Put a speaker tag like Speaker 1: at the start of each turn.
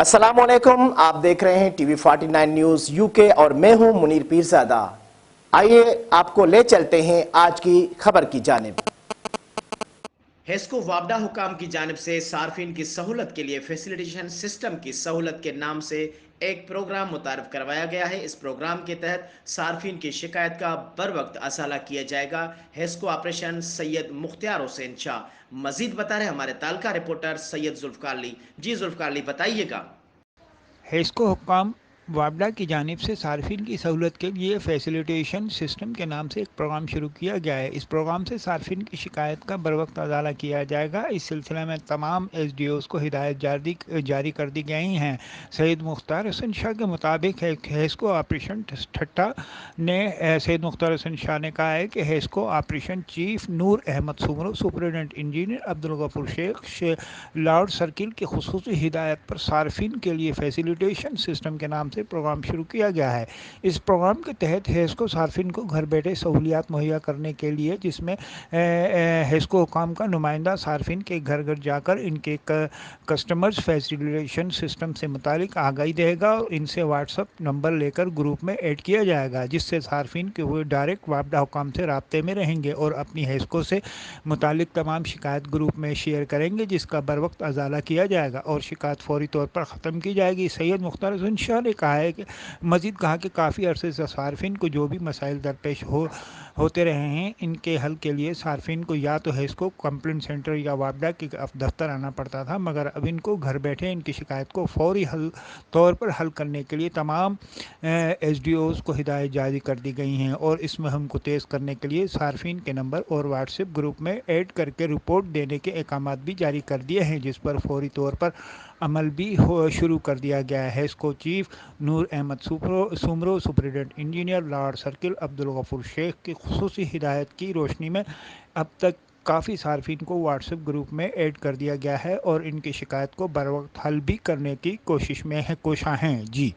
Speaker 1: अस्सलामुअलैकुम, आप देख रहे हैं टीवी 49 न्यूज़ यूके और मैं हूं मुनीर पीरज़ादा। आइए आपको ले चलते हैं आज की खबर की जानिब। हेस्को वापडा हुकाम की जानिब से सार्फिन की सहूलत के लिए फैसिलिटेशन सिस्टम की सहूलत के नाम से एक प्रोग्राम मुतारफ करवाया गया है। इस प्रोग्राम के तहत सार्फिन की शिकायत का बर वक्त असाला किया जाएगा। हेस्को ऑपरेशन सैयद मुख्तियार हुसैन शाह मजीद बता रहे हमारे तालका रिपोर्टर सैयद जुल्फकार अली। जी जुल्फकार अली, बताइएगा।
Speaker 2: हेस्को हुक्काम वापडा की जानिब से सार्फिन की सहूलत के लिए फैसिलिटेशन सिस्टम के नाम से एक प्रोग्राम शुरू किया गया है। इस प्रोग्राम से सार्फिन की शिकायत का बरवक्त अजाला किया जाएगा। इस सिलसिले में तमाम एसडीओज़ को हिदायत जारी कर दी गई हैं। सैयद मुख्तार हसन शाह के मुताबिक हेस्को ऑपरेशन ठट्टा ने सैयद मुख्तार हसन शाह ने कहा है कि HESCO operation chief Noor Ahmed Soomro, superintendent engineer Abdul Ghafoor Shaikh लॉर्ड सर्किल की खुसूसी हिदायत पर सार्फिन के लिए फैसिलिटेशन सिस्टम के नाम से प्रोग्राम शुरू किया गया है। इस प्रोग्राम के तहत हेस्को सार्फिन को घर बैठे सहूलियात मुहैया करने के लिए, जिसमें हेस्को हुकाम का नुमाइंदा सार्फिन के घर घर जाकर इनके कस्टमर्स फैसिलिटेशन सिस्टम से मुतालिक आगाही देगा और इनसे व्हाट्सअप नंबर लेकर ग्रुप में ऐड किया जाएगा, जिससे सार्फिन के हुए डायरेक्ट वापडा हुकाम से राब्ते में रहेंगे और अपनी हेस्को से मुतालिक तमाम शिकायत ग्रुप में शेयर करेंगे, जिसका बर वक्त अजाला किया जाएगा और शिकायत फौरी तौर पर ख़त्म की जाएगी। सैयद मुख्तार हसन शाह ने कहा है कि मज़ीद कहा कि काफ़ी अरसे से सार्फिन को जो भी मसाइल दरपेश होते रहे हैं, इनके हल के लिए सार्फिन को या तो हेस्को कंप्लेंट सेंटर या वापडा के दफ्तर आना पड़ता था, मगर अब इनको घर बैठे इनकी शिकायत को फौरी तौर पर हल करने के लिए तमाम एसडीओज़ को हिदायत जारी कर दी गई हैं और इस मुहिम को तेज़ करने के लिए सार्फिन के नंबर और व्हाट्सएप ग्रुप में ऐड करके रिपोर्ट देने के अहकामात भी जारी कर दिए हैं, जिस पर फौरी तौर पर अमल भी शुरू कर दिया गया है। इसको chief Noor Ahmed Soomro, superintendent engineer लॉर्ड सर्किल अब्दुल गफूर शेख की खुसूसी हिदायत की रोशनी में अब तक काफ़ी सार्फिन को व्हाट्सएप ग्रुप में ऐड कर दिया गया है और इनकी शिकायत को बर वक्त हल भी करने की कोशिश में है, कोशा हैं। जी।